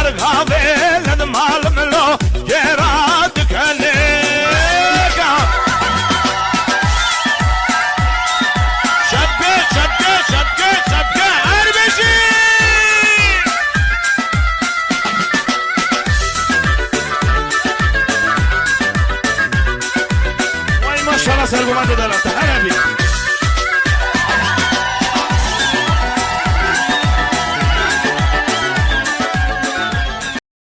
برغاوي لدمال ملو جراد كنيكا شبكة شبكة شبكة شبكة أربشي وای ماشاءالله سرگومند دلات حربی